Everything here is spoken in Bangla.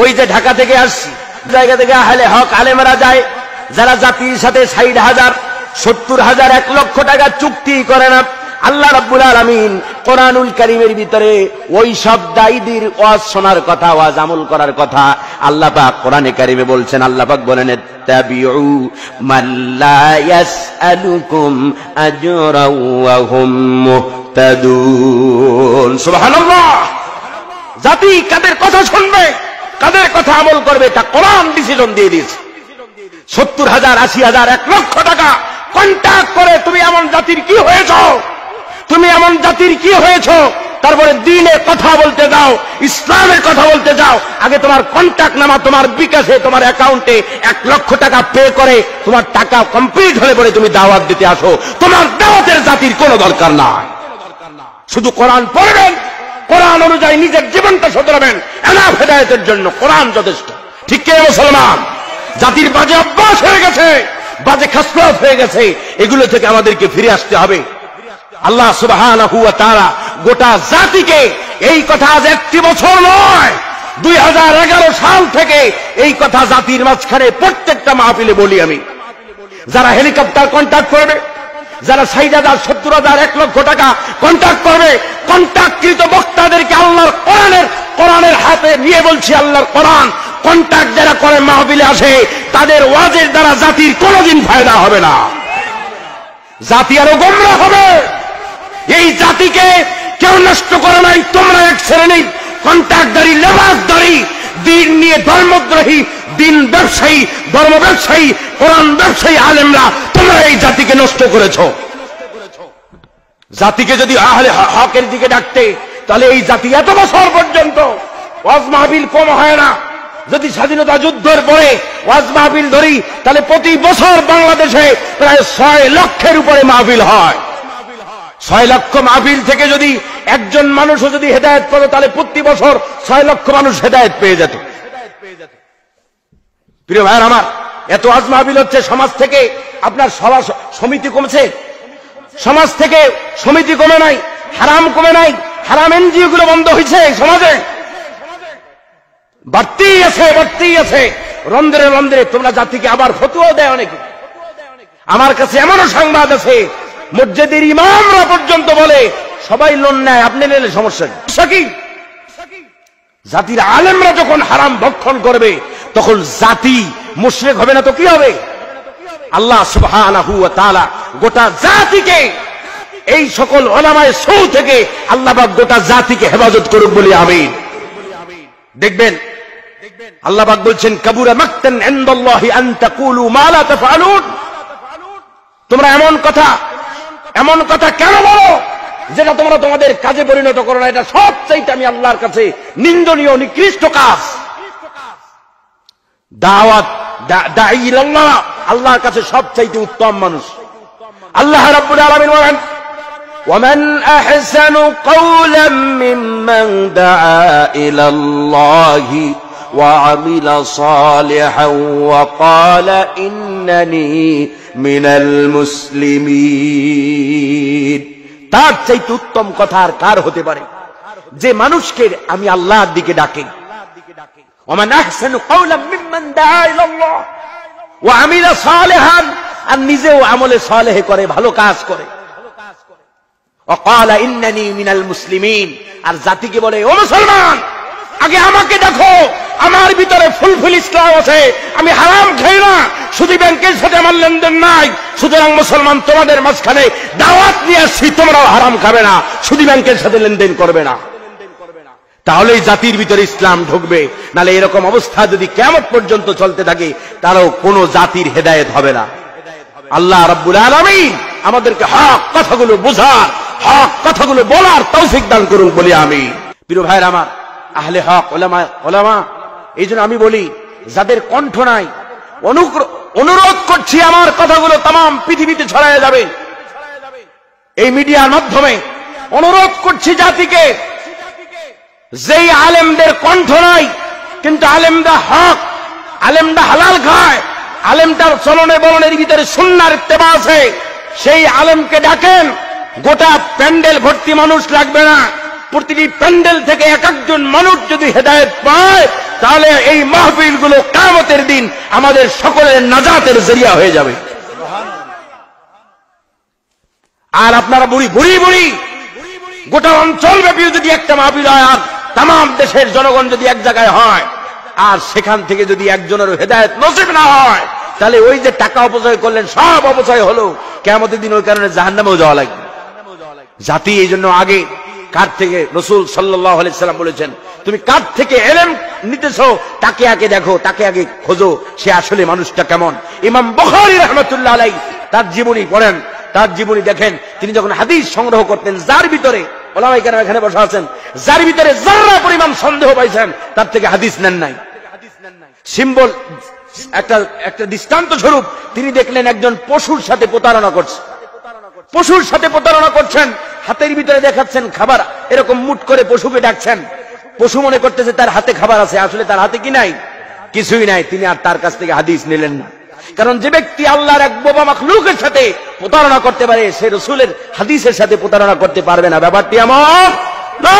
ওই যে ঢাকা থেকে আসছি জায়গা থেকে আহলে হক আলেমরা যায়, যারা জাতির সাথে 60,000 70,000 1 লক্ষ টাকা চুক্তি করে না। আল্লাহ রাব্বুল আলামিন কোরআনুল কারীমের ভিতরে ওই সব দায়ীদের ওয়াজ শোনার কথা, ওয়াজ আমল করার কথা আল্লাহ পাক কোরআনে কারীমে বলছেন। আল্লাহ পাক বলেন তাবিউ মাল্লা ইয়াসআলুকুম আজরা ওয়া হুম মুহতাদুন। সুবহানাল্লাহ। জাতি কাদের কথা শুনবে, কাদের কথা আমল করবে, তা কোরআন ডিসিশন দিয়ে দিয়েছে। 70,000 80,000 1 লক্ষ টাকা কন্ট্যাক্ট করে তুমি এমন জাতির কি হয়েছ, তুমি এমন জাতির কি হয়েছ, তারপরে দ্বীনের কথা বলতে যাও, ইসলামের কথা বলতে যাও, আগে তোমার কন্ট্যাক্ট নামা তোমার বিকাশে তোমার অ্যাকাউন্টে 1 লক্ষ টাকা পে করে তোমার টাকা কমপ্লিট হলে পরে তুমি দাওয়াত দিতে আসো। তোমার দাওয়াতের জাতির কোনো দরকার নাই। শুধু কোরআন পড়বেন, কোরআন অনুযায়ী নিজের জীবনটা শুধরাবেন, এনাফ হেদায়েতের জন্য কোরআন যথেষ্ট। ঠিক কে মুসলমান? জাতির বাজে অভ্যাস হয়ে গেছে, বাজে খাসলত হয়ে গেছে, এগুলো থেকে আমাদেরকে ফিরে আসতে হবে। আল্লাহ সুবহানাহু ওয়া তাআলা গোটা জাতিকে, এই কথা আজ 1 বছর নয়, 2011 সাল থেকে এই কথা জাতির মাঝখানে প্রত্যেকটা মাহফিলে বলি আমি। যারা হেলিকপ্টার কন্ট্যাক্ট করবে, যারা 60,000 70,000 1 লক্ষ টাকা কন্ট্যাক্ট করবে, কন্ট্যাক্টকৃত বক্তাদেরকে আল্লাহর কোরআনের হাতে নিয়ে বলছি, আল্লাহর কোরআন কন্ট্যাক্ট যারা করে মাহফিলে আসে, তাদের ওয়াজের দ্বারা জাতির কোনোদিন ফায়দা হবে না, জাতি আরো গোমরাহ হবে। এই জাতিকে কেউ নষ্ট করে নাই, তোমরা এক শ্রেণীর কন্ট্যাক্টদারি, লেবাসদারি, দিন নিয়ে ধর্মদ্রোহী, দিন ব্যবসায়ী, ধর্ম ব্যবসায়ী, কোরআন ব্যবসায়ী আলেমরা, তোমরা এই জাতিকে নষ্ট করেছো। জাতিকে যদি আহলে হকের দিকে ডাকতে, তাহলে এই জাতি এত বছর পর্যন্ত ওয়াজ মাহফিল কম হয় না। যদি স্বাধীনতা যুদ্ধের পরে ওয়াজ মাহফিল ধরি, তাহলে প্রতি বছর বাংলাদেশে প্রায় 6 লক্ষের উপরে মাহফিল হয়। 6 লক্ষ মাহফিল থেকে যদি একজন মানুষও যদি হেদায়েত পেত, তাহলে প্রতি বছর 6 লক্ষ মানুষ হেদায়েত পেয়ে যেত। প্রিয় ভাইয়ের আমার, এত ওয়াজ মাহফিল হচ্ছে, সমাজ থেকে আপনার সভা সমিতি কমছে, সমাজ থেকে সমিতি কমে নাই, হারাম কমে নাই, হারাম এনজিও গুলো বন্ধ হয়েছে, সমাজে বাড়তেই আছে, বাড়তেই আছে, রন্ধ্রে রন্ধ্রে। তোমরা জাতিকে আবার ফতোয়া দেয় অনেকে। আমার কাছে এমনও সংবাদ আছে, মসজিদের ইমামরা পর্যন্ত বলে সবাই লোন নেয়, আপনি নিলে সমস্যা কি? জাতির আলেমরা যখন হারাম ভক্ষণ করবে, তখন জাতি মুশরিক হবে না তো কি হবে? আল্লাহ সুবহানাহু ওয়া তাআলা গোটা জাতিকে, এই সকল উলামায়ে সূ থেকে আল্লাহ পাক গোটা জাতিকে হেফাজত করুক বলি আমিন। দেখবেন আল্লাহ পাক বলছেন, কাবুরা মাকতান ইনদাল্লাহি আন তাকুলু মা লা তাফআলুন। তোমরা এমন কথা কেন বলো যেটা তোমরা তোমাদের কাজে পরিণত করো না? এটা সবচাইতে আমি আল্লাহর কাছে নিন্দনীয়, নিকৃষ্ট কাজ। দাওয়াত দাঈ ইলাল্লাহ আল্লাহর কাছে সবচাইতে উত্তম মানুষ। আল্লাহ রাব্বুল আলামিন বলেন, ওয়ামান আহসানু কাওলাম মিম্মান দাআ ইলাল্লাহি ওয়া আমিলা সালিহান ওয়া ক্বালা ইন্নানি মিনাল মুসলিমিন। তার চাইতে উত্তম কথা আর কার হতে পারে, যে মানুষকে আমি আল্লাহর দিকে ডাকে। ওয়ামান আহসানু কাওলাম মিম্মান দাআ ইলাল্লাহ ওয়া আমিলা সালিহান, আর নিজেও আমলে সালেহ করে, ভালো কাজ করে। ওয়া ক্বালা ইন্নানি মিনাল মুসলিমিন, আর জাতিকে বলে, ও মুসলমান, আগে আমাকে দেখো, আমার ভিতরে ফুলফুল ইসলাম আছে, আমি হারাম খাই না, সুদী ব্যাংকের সাথে আমার লেনদেন নাই, সুতরাং মুসলমান তোমাদের মাঝখানে দাওয়াত নিয়ে আসছি, তোমরাও হারাম খাবে না, সুদী ব্যাংকের সাথে লেনদেন করবে না। তাহলেই জাতির ভিতরে ইসলাম ঢুকবে। নালে এরকম অবস্থা যদি কিয়ামত পর্যন্ত চলতে থাকে, তারও কোন জাতির হেদায়েত হবে না। আল্লাহ রাব্বুল আলামিন আমাদেরকে হক কথাগুলো বোঝার, হক কথাগুলো বলার তৌফিক দান করুন বলি আমি। প্রিয় ভাইরা আমার, আহলে হক ওলামা, এই জন্য আমি বলি, যাদের কণ্ঠ নাই, অনুরোধ করছি, আমার কথাগুলো তাম পৃথিবীতে ছড়ায় যাবে এই মিডিয়ার মাধ্যমে। অনুরোধ করছি জাতিকে, যেই আলেমদের কণ্ঠ নাই, কিন্তু আলেমরা হক, আলেমরা হালাল খায়, আলেমটার চলনে বলনের ভিতরে সুন্নাহর ইত্তেবা আছে, সেই আলেমকে ডাকেন। গোটা প্যান্ডেল ভর্তি মানুষ লাগবে না, প্রতিটি প্যান্ডেল থেকে 1-1 জন মানুষ যদি হেদায়েত পায়, তাহলে এই মাহফিলগুলো কিয়ামতের দিন আমাদের সকলের নাজাতের জরিয়া হয়ে যাবে। আর আপনারা বুড়ি বুড়ি বুড়ি গোটা অঞ্চল ব্যাপী যদি একটা মাহফিল হয় আর তাম দেশের জনগণ যদি এক জায়গায় হয় আর সেখান থেকে যদি একজনের হেদায়েত নসিব না হয়, তাহলে ওই যে টাকা অপচয় করলেন সব অপচয় হলো, কিয়ামতের দিন ওই কারণে জাহান্নামেও যাওয়া লাগবে। জাতি এই জন্য আগে কার থেকে, রাসূল সাল্লাল্লাহু আলাইহি সাল্লাম বলেছেন, তুমি কার থেকে ইলম নিতেছো তাকে আগে দেখো, তাকে আগে খোঁজো, সে আসলে মানুষটা কেমন। ইমাম বুখারী রাহমাতুল্লাহ আলাইহি তার জীবনী পড়েন, তার জীবনী দেখেন, তিনি যখন হাদিস সংগ্রহ করতেন, যার ভিতরে ওলামায়ে কেরাম এখানে বসা আছেন, যার ভিতরে যারা পরিমাণ সন্দেহ পাইছেন তার থেকে হাদিস নেন নাই। সিম্বল একটা দৃষ্টান্ত স্বরূপ তিনি দেখলেন একজন পশুর সাথে প্রতারণা করছে, পশুর সাথে প্রতারণা করছেন, হাতের ভিতরে দেখাচ্ছেন খাবার, এরকম মুট করে পশুকে ডাকছেন, পশু মনে করতেছে তার হাতে খাবার আছে, আসলে তার হাতে কি নাই, কিছুই নাই। তিনি আর তার কাছ থেকে হাদিস নিলেন না, কারণ যে ব্যক্তি আল্লাহর এক বোবা মাখলুকের সাথে প্রতারণা করতে পারে সে রাসূলের হাদিসের সাথে প্রতারণা করতে পারবে না। ব্যাপারটি এমন না।